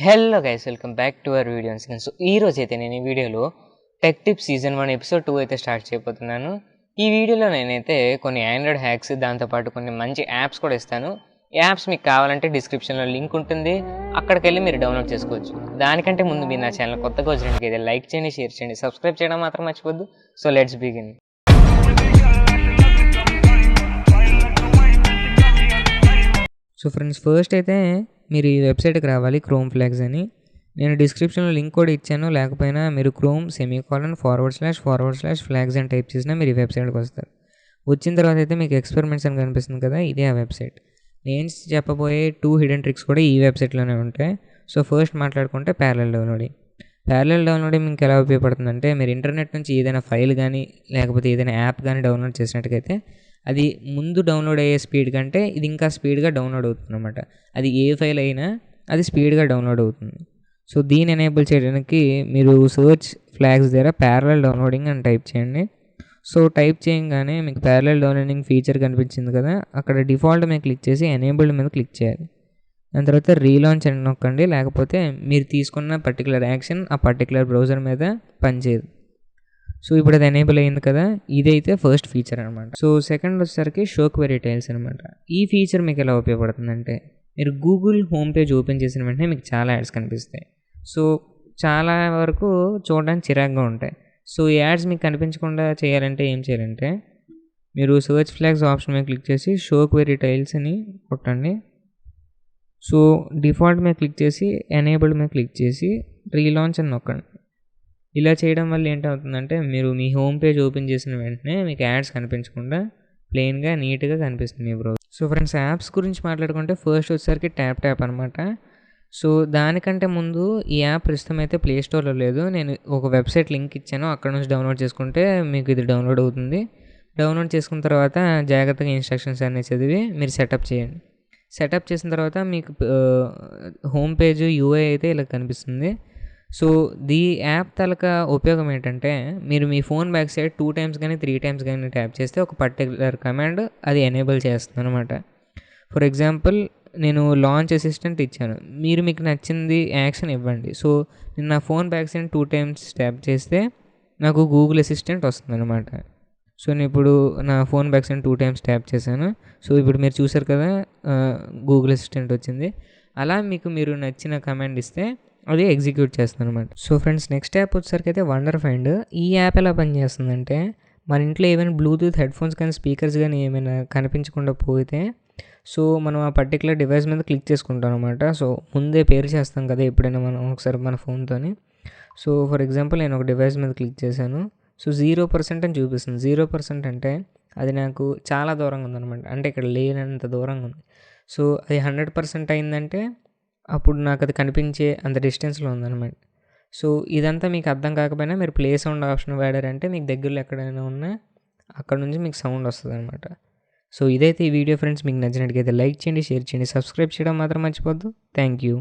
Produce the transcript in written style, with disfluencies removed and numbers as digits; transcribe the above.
Hello guys, welcome back to our video. So ఈ రోజు అయితే నేను ఈ వీడియోలో టెక్ టిప్ సీజన్ 1 ఎపిసోడ్ 2 అయితే స్టార్ట్ చేయబోతున్నాను. ఈ వీడియోలో నేనైతే కొన్ని ఆండ్రాయిడ్ హ్యాక్స్, దాంతోపాటు కొన్ని మంచి యాప్స్ కూడా ఇస్తాను. యాప్స్ మీకు కావాలంటే డిస్క్రిప్షన్లో లింక్ ఉంటుంది, అక్కడికి వెళ్ళి మీరు డౌన్లోడ్ చేసుకోవచ్చు. దానికంటే ముందు మీరు నా ఛానల్ కొత్తగా వచ్చినట్టు అయితే లైక్ చేయండి, షేర్ చేయండి, సబ్స్క్రైబ్ చేయడం మాత్రం మర్చిపోద్దు. So let's begin. So friends, first అయితే మీరు ఈ వెబ్సైట్కి రావాలి, క్రోమ్ ఫ్లాగ్స్ అని. నేను డిస్క్రిప్షన్లో లింక్ కూడా ఇచ్చాను, లేకపోయినా మీరు క్రోమ్ ///flags అని టైప్ చేసినా మీరు ఈ వెబ్సైట్కి వస్తారు. వచ్చిన తర్వాత అయితే మీకు ఎక్స్పెరిమెంట్స్ అని కనిపిస్తుంది కదా, ఇదే ఆ వెబ్సైట్. నేను చెప్పబోయే 2 హిడెన్ ట్రిక్స్ కూడా ఈ వెబ్సైట్లోనే ఉంటాయి. సో ఫస్ట్ మాట్లాడుకుంటే ప్యారలల్ డౌన్లోడింగ్ మీకు ఎలా ఉపయోగపడుతుందంటే, మీరు ఇంటర్నెట్ నుంచి ఏదైనా ఫైల్ కానీ లేకపోతే ఏదైనా యాప్ కానీ డౌన్లోడ్ చేసినట్టుగైతే అది ముందు డౌన్లోడ్ అయ్యే స్పీడ్ కంటే ఇది ఇంకా స్పీడ్గా డౌన్లోడ్ అవుతుంది అనమాట. అది ఏ ఫైల్ అయినా అది స్పీడ్గా డౌన్లోడ్ అవుతుంది. సో దీన్ని ఎనేబుల్ చేయడానికి మీరు సర్చ్ ఫ్లాగ్స్ దగ్గర ప్యారలల్ డౌన్లోడింగ్ అని టైప్ చేయండి. సో టైప్ చేయగానే మీకు ప్యారలల్ డౌన్లోడింగ్ ఫీచర్ కనిపించింది కదా, అక్కడ డిఫాల్ట్ మీద క్లిక్ చేసి ఎనేబుల్డ్ మీద క్లిక్ చేయాలి. దాని తర్వాత రీలాంచ్ అని నొక్కండి, లేకపోతే మీరు తీసుకున్న పర్టికులర్ యాక్షన్ ఆ పర్టికులర్ బ్రౌజర్ మీద పనిచేయదు. సో ఇప్పుడు అది ఎనేబుల్ అయింది కదా, ఇదైతే ఫస్ట్ ఫీచర్ అనమాట. సో సెకండ్ వచ్చేసరికి షో క్వెరీ టైల్స్ అనమాట. ఈ ఫీచర్ మీకు ఎలా ఉపయోగపడుతుందంటే, మీరు గూగుల్ హోమ్ పేజ్ ఓపెన్ చేసిన వెంటనే మీకు చాలా యాడ్స్ కనిపిస్తాయి. సో చాలా వరకు చూడడానికి చిరాగ్గా ఉంటాయి. సో ఈ యాడ్స్ మీకు కనిపించకుండా చేయాలంటే ఏం చేయాలంటే, మీరు సర్చ్ ఫ్లాగ్స్ ఆప్షన్ మీద క్లిక్ చేసి షో క్వెరీ టైల్స్ అని కొట్టండి. సో డిఫాల్ట్ మీద క్లిక్ చేసి ఎనేబుల్డ్ మీద క్లిక్ చేసి రీలాంచ్ అని నొక్కండి. ఇలా చేయడం వల్ల ఏంటవుతుందంటే, మీరు మీ హోమ్ పేజ్ ఓపెన్ చేసిన వెంటనే మీకు యాడ్స్ కనిపించకుండా ప్లెయిన్గా నీట్గా కనిపిస్తుంది మీ బ్రౌజర్. సో ఫ్రెండ్స్, యాప్స్ గురించి మాట్లాడుకుంటే ఫస్ట్ వచ్చేసరికి ట్యాప్ అనమాట. సో దానికంటే ముందు ఈ యాప్ ప్రస్తుతం అయితే ప్లే స్టోర్లో లేదు. నేను ఒక వెబ్సైట్ లింక్ ఇచ్చాను, అక్కడ నుంచి డౌన్లోడ్ చేసుకుంటే మీకు ఇది డౌన్లోడ్ అవుతుంది. డౌన్లోడ్ చేసుకున్న తర్వాత జాగ్రత్తగా ఇన్స్ట్రక్షన్స్ అన్నీ చదివి మీరు సెటప్ చేయండి. సెటప్ చేసిన తర్వాత మీకు హోమ్ పేజ్ యూఐ అయితే ఇలా కనిపిస్తుంది. సో ఈ యాప్ తాలూకా ఉపయోగం ఏంటంటే, మీరు మీ ఫోన్ బ్యాక్ సైడ్ 2 times కానీ 3 times కానీ ట్యాప్ చేస్తే ఒక పర్టికులర్ కమాండ్ అది ఎనేబుల్ చేస్తుంది అనమాట. ఫర్ ఎగ్జాంపుల్, నేను లాంచ్ అసిస్టెంట్ ఇచ్చాను, మీరు మీకు నచ్చింది యాక్షన్ ఇవ్వండి. సో నేను నా phone back side 2 times tap చేస్తే నాకు గూగుల్ అసిస్టెంట్ వస్తుంది అనమాట. సో నేను ఇప్పుడు నా phone back side 2 times tap చేశాను. సో ఇప్పుడు మీరు చూసారు కదా, గూగుల్ అసిస్టెంట్ వచ్చింది. అలా మీరు నచ్చిన కమాండ్ ఇస్తే అది ఎగ్జిక్యూట్ చేస్తుంది అనమాట. సో ఫ్రెండ్స్, నెక్స్ట్ యాప్ వచ్చేసరికి అయితే వండర్ ఫైండ్. ఈ యాప్ ఎలా పనిచేస్తుందంటే, మన ఇంట్లో ఏమైనా బ్లూటూత్ హెడ్ఫోన్స్ కానీ స్పీకర్స్ కానీ ఏమైనా కనిపించకుండా పోతే, సో మనం ఆ పర్టికులర్ డివైస్ మీద క్లిక్ చేసుకుంటాం అనమాట. సో ముందే పేరు చేస్తాం కదా ఎప్పుడైనా మనం ఒకసారి మన ఫోన్తోని. సో ఫర్ ఎగ్జాంపుల్, నేను ఒక డివైస్ మీద క్లిక్ చేశాను. సో 0% అని చూపిస్తుంది. 0% అంటే అది నాకు చాలా దూరంగా ఉందన్నమాట, అంటే ఇక్కడ లేనంత దూరంగా ఉంది. సో అది 100% అయిందంటే అప్పుడు నాకు అది కనిపించే అంత డిస్టెన్స్లో ఉందన్నమాట. సో ఇదంతా మీకు అర్థం కాకపోయినా మీరు ప్లే సౌండ్ ఆప్షన్ వాడారంటే మీకు దగ్గరలో ఎక్కడైనా ఉన్నా అక్కడ నుంచి మీకు సౌండ్ వస్తుంది అనమాట. సో ఇదైతే ఈ వీడియో ఫ్రెండ్స్. మీకు నచ్చినట్టుగా లైక్ చేయండి, షేర్ చేయండి, సబ్స్క్రైబ్ చేయడం మాత్రం మర్చిపోద్దు. Thank you.